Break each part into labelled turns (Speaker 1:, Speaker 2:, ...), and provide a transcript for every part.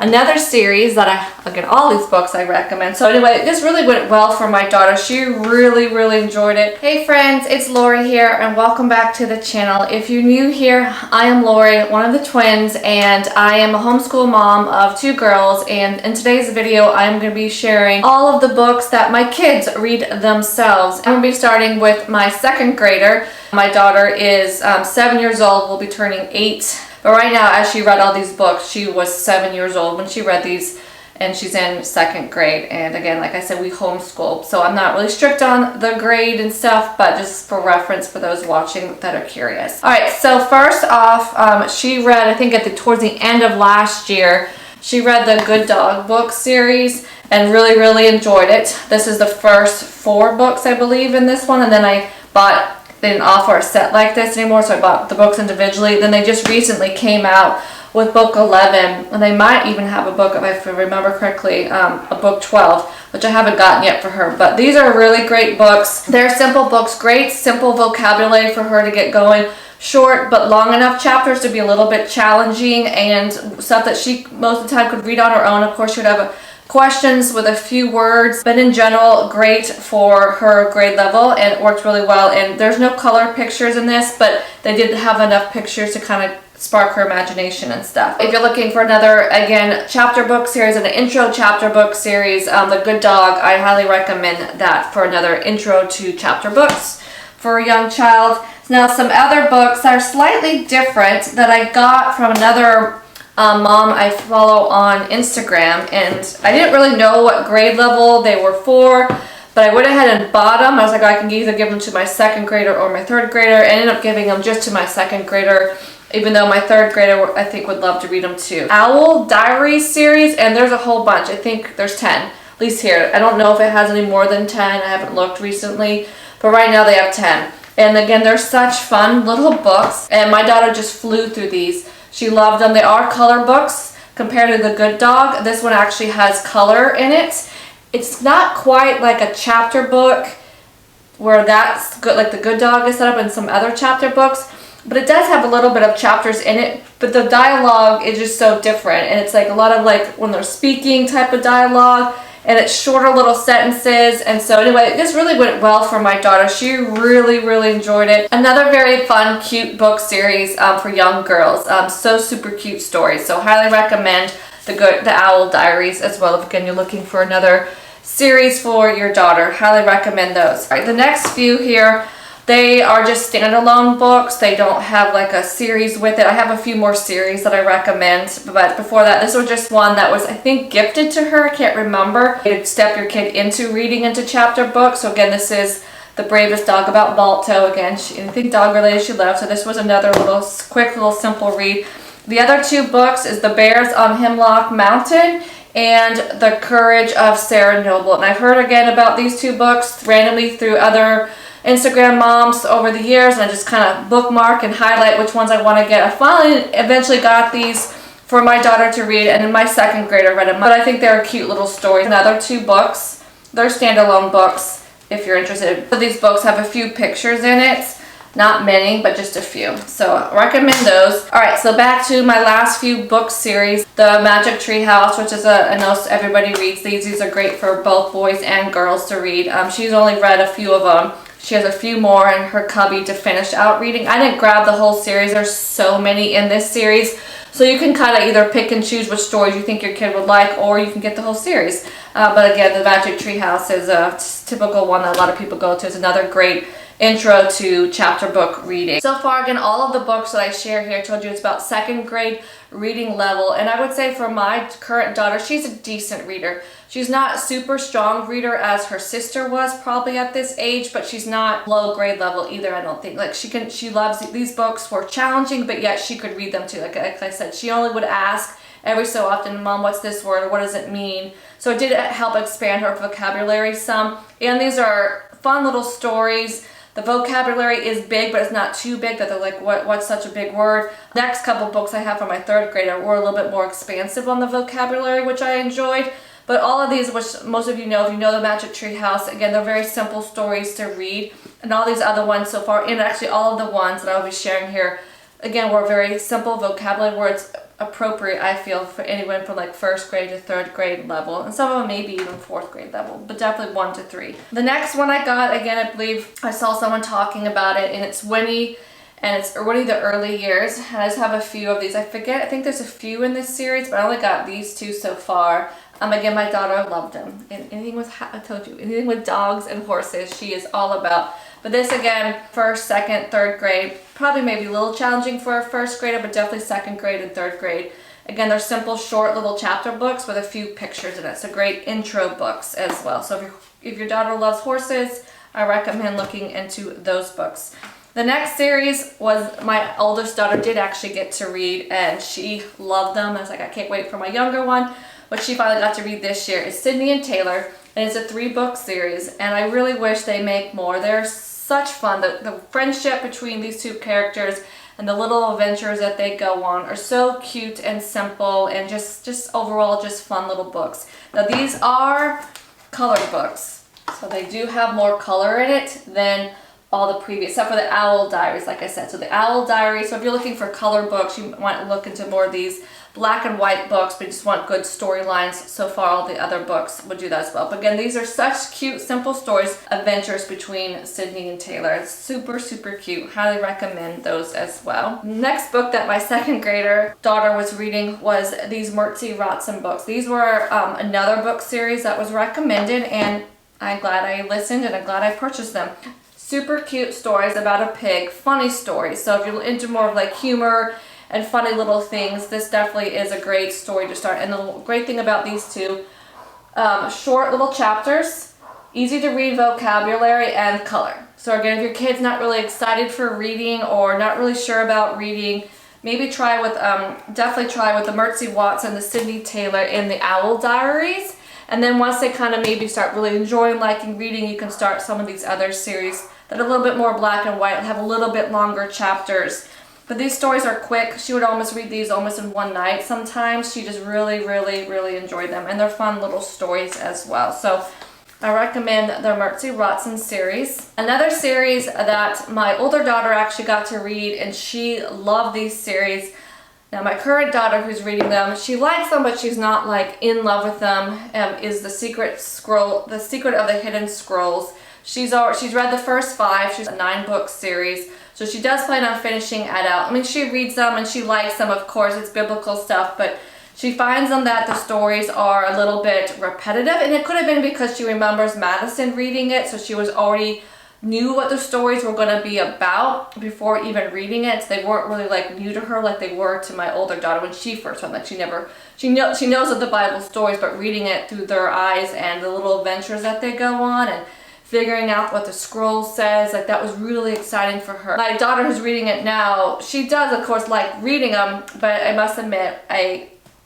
Speaker 1: another series that again, all these books I recommend. So anyway, this really went well for my daughter. She really enjoyed it. Hey friends, it's Lori here and welcome back to the channel. If you're new here, I am Lori, one of the twins, and I am a homeschool mom of 2 girls, and in today's video I am going to be sharing all of the books that my kids read themselves. I'm going to be starting with my 2nd grader. My daughter is 7 years old, will be turning 8. But right now, as she read all these books, she was 7 years old when she read these, and she's in 2nd grade. And again, like I said, we homeschool, so I'm not really strict on the grade and stuff, but just for reference for those watching that are curious. All right, so first off, she read, I think towards the end of last year, she read the Good Dog book series and really enjoyed it. This is the first 4 books, I believe, in this one, and then they didn't offer a set like this anymore, so I bought the books individually. Then they just recently came out with book 11, and they might even have a book, if I remember correctly, a book 12, which I haven't gotten yet for her. But these are really great books. They're simple books, great simple vocabulary for her to get going. Short but long enough chapters to be a little bit challenging, and stuff that she most of the time could read on her own. Of course, she would have questions with a few words, but in general, great for her grade level, and it worked really well. And there's no color pictures in this, but they did have enough pictures to kind of spark her imagination and stuff. If you're looking for another, again, chapter book series and an intro chapter book series, The Good Dog, I highly recommend that for another intro to chapter books for a young child. Now, some other books that are slightly different that I got from another mom I follow on Instagram, and I didn't really know what grade level they were for, but I went ahead and bought them. I was like, I can either give them to my 2nd grader or my 3rd grader. I ended up giving them just to my 2nd grader, even though my 3rd grader I think would love to read them too. Owl Diaries series, and there's a whole bunch. I think there's 10, at least here. I don't know if it has any more than 10. I haven't looked recently, but right now they have 10. And again, they're such fun little books, and my daughter just flew through these. She loved them. They are color books compared to the Good Dog. This one actually has color in it. It's not quite like a chapter book where that's good, like the Good Dog is set up in some other chapter books, but it does have a little bit of chapters in it, but the dialogue is just so different, and it's like a lot of like when they're speaking type of dialogue, and it's shorter little sentences. And so anyway, this really went well for my daughter. She really enjoyed it. Another very fun, cute book series for young girls. So super cute stories. So highly recommend the Owl Diaries as well. If again you're looking for another series for your daughter, highly recommend those. All right, the next few here, they are just standalone books. They don't have like a series with it. I have a few more series that I recommend, but before that, this was just one that was, I think, gifted to her. I can't remember. You could step your kid into reading into chapter books. So again, this is The Bravest Dog about Balto. Again, anything dog related she loves. So this was another quick little simple read. The other 2 books is The Bears on Hemlock Mountain and The Courage of Sarah Noble. And I've heard again about these 2 books randomly through other Instagram moms over the years, and I just kind of bookmark and highlight which ones I want to get. I finally eventually got these for my daughter to read, and then my 2nd grader read them, but I think they're cute little stories. Another 2 books, they're standalone books if you're interested. So these books have a few pictures in it, not many, but just a few, so I recommend those. All right, so back to my last few book series. The Magic Tree House, which is I know everybody reads these. These are great for both boys and girls to read. She's only read a few of them. She has a few more in her cubby to finish out reading. I didn't grab the whole series. There's so many in this series. So you can kind of either pick and choose which stories you think your kid would like, or you can get the whole series. But again, the Magic Tree House is a typical one that a lot of people go to. It's another great intro to chapter book reading. So far, again, all of the books that I share here, I told you it's about 2nd grade reading level, and I would say for my current daughter, she's a decent reader. She's not a super strong reader as her sister was probably at this age, but she's not low grade level either, I don't think. Like she loves these books. Were challenging, but yet she could read them too. Like I said, she only would ask every so often, Mom, what's this word, or what does it mean? So it did help expand her vocabulary some, and these are fun little stories. The vocabulary is big, but it's not too big that they're like, what's such a big word? Next couple books I have for my 3rd grader were a little bit more expansive on the vocabulary, which I enjoyed. But all of these, which most of you know, if you know the Magic Tree House, again, they're very simple stories to read. And all these other ones so far, and actually all of the ones that I'll be sharing here, again, were very simple vocabulary words, appropriate, I feel, for anyone from like 1st grade to 3rd grade level, and some of them maybe even 4th grade level, but definitely 1 to 3. The next one I got, again, I believe I saw someone talking about it, and it's Winnie, and it's Winnie the Early Years, and I just have a few of these. I think there's a few in this series, but I only got these 2 so far. Again, my daughter loved them, and anything with, I told you, anything with dogs and horses, she is all about. But this, again, 1st, 2nd, 3rd grade, probably maybe a little challenging for a 1st grader, but definitely 2nd grade and 3rd grade. Again, they're simple, short little chapter books with a few pictures in it. So great intro books as well. So if your daughter loves horses, I recommend looking into those books. The next series was my oldest daughter did actually get to read, and she loved them. I was like, I can't wait for my younger one. What she finally got to read this year is Sydney and Taylor, and it's a 3-book series, and I really wish they make more. They're such fun. The friendship between these 2 characters and the little adventures that they go on are so cute and simple, and just overall just fun little books. Now these are colored books, so they do have more color in it than all the previous, except for the Owl Diaries, like I said. So the Owl Diary, so if you're looking for color books, you might look into more of these black and white books, but you just want good storylines. So far, all the other books would do that as well. But again, these are such cute, simple stories, adventures between Sydney and Taylor. It's super, super cute. Highly recommend those as well. Next book that my 2nd grader daughter was reading was these Mertzi Rotzen books. These were another book series that was recommended, and I'm glad I listened, and I'm glad I purchased them. Super cute stories about a pig, funny stories. So if you're into more of like humor and funny little things, this definitely is a great story to start. And the great thing about these 2, short little chapters, easy to read vocabulary, and color. So again, if your kid's not really excited for reading or not really sure about reading, maybe try with, definitely try with the Mertzi Watson, the Sydney Taylor, and the Owl Diaries. And then once they kind of maybe start really enjoying liking reading, you can start some of these other series that are a little bit more black and white and have a little bit longer chapters. But these stories are quick. She would almost read these almost in one night sometimes. She just really, really, really enjoyed them. And they're fun little stories as well. So I recommend the Mertzi Rotzen series. Another series that my older daughter actually got to read, and she loved these series. Now my current daughter who's reading them, she likes them, but she's not like in love with them, is The Secret of the Hidden Scrolls. She's read the first 5. She's a 9-book series. So she does plan on finishing it out. I mean, she reads them and she likes them, of course. It's biblical stuff, but she finds them that the stories are a little bit repetitive, and it could have been because she remembers Madison reading it, so she was already knew what the stories were going to be about before even reading it. So they weren't really like new to her like they were to my older daughter when she first read them. Like she knows of the Bible stories, but reading it through their eyes and the little adventures that they go on and figuring out what the scroll says, like that was really exciting for her. My daughter who's reading it now, she does of course like reading them, but I must admit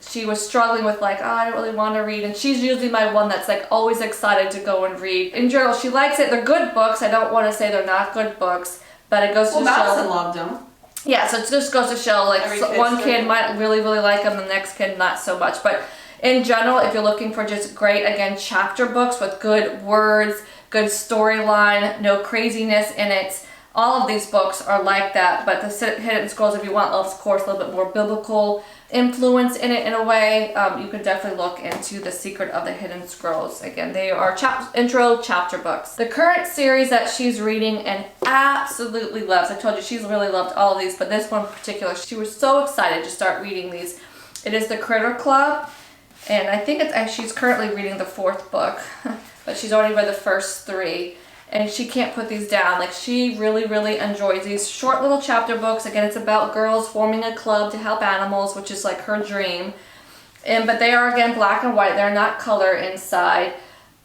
Speaker 1: she was struggling with like, oh, I don't really want to read, and she's usually my one that's like always excited to go and read. In general, she likes it. They're good books. I don't want to say they're not good books, but it goes to show.
Speaker 2: Madison loved them.
Speaker 1: Yeah, so it just goes to show like one kid might really, really like them, the next kid not so much. But in general, if you're looking for just great, again, chapter books with good words, good storyline, no craziness in it, all of these books are like that. But the Hidden Scrolls, if you want, of course, a little bit more biblical influence in it in a way, you can definitely look into The Secret of the Hidden Scrolls. Again, they are intro chapter books. The current series that she's reading and absolutely loves, I told you she's really loved all of these, but this one in particular, she was so excited to start reading these. It is The Critter Club, and I think she's currently reading the 4th book, but she's already read the first 3. And she can't put these down. Like, she really, really enjoys these short little chapter books. Again, it's about girls forming a club to help animals, which is like her dream. But they are, again, black and white. They're not color inside.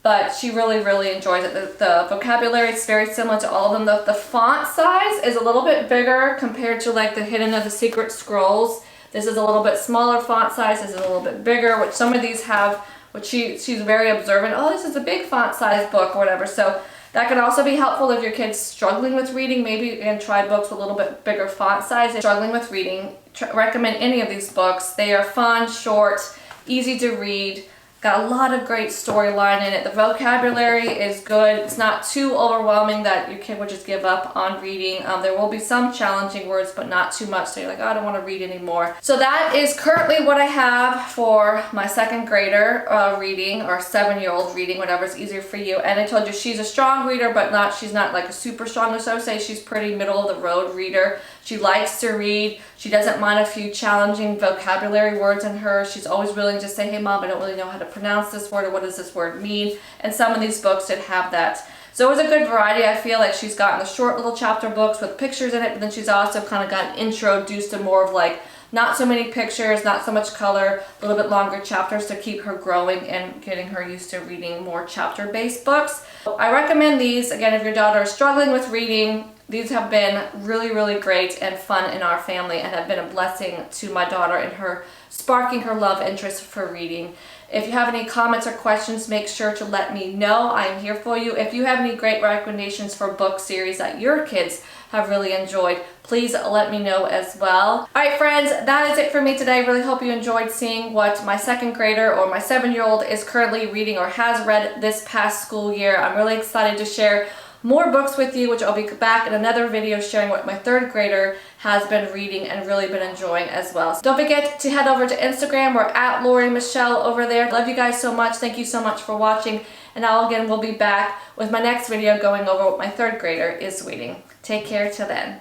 Speaker 1: But she really, really enjoys it. The vocabulary is very similar to all of them. The font size is a little bit bigger compared to like the Hidden of the Secret Scrolls. This is a little bit smaller font size. This is a little bit bigger, which some of these have, which she's very observant. Oh, this is a big font size book or whatever. So that can also be helpful if your kid's struggling with reading. Maybe you can try books with a little bit bigger font size. If struggling with reading, recommend any of these books. They are fun, short, easy to read, Got a lot of great storyline in it. The vocabulary is good. It's not too overwhelming that your kid would just give up on reading. There will be some challenging words, but not too much. So you're like, oh, I don't want to read anymore. So that is currently what I have for my second grader reading, or 7-year-old reading, whatever's easier for you. And I told you she's a strong reader, but she's not like a super strong. So I would say she's pretty middle of the road reader. She likes to read. She doesn't mind a few challenging vocabulary words in her. She's always willing to say, hey mom, I don't really know how to pronounce this word, or what does this word mean? And some of these books did have that. So it was a good variety. I feel like she's gotten the short little chapter books with pictures in it, but then she's also kind of gotten introduced to more of like not so many pictures, not so much color, a little bit longer chapters to keep her growing and getting her used to reading more chapter-based books. I recommend these. Again, if your daughter is struggling with reading, these have been really, really great and fun in our family, and have been a blessing to my daughter and her sparking her love interest for reading. If you have any comments or questions, make sure to let me know. I am here for you. If you have any great recommendations for book series that your kids have really enjoyed, please let me know as well. All right, friends, that is it for me today. I really hope you enjoyed seeing what my second grader, or my 7-year-old, is currently reading or has read this past school year. I'm really excited to share more books with you, which I'll be back in another video sharing what my 3rd grader has been reading and really been enjoying as well. So don't forget to head over to Instagram. We're at Lori Michelle over there. Love you guys so much. Thank you so much for watching. And I'll again will be back with my next video going over what my 3rd grader is reading. Take care till then.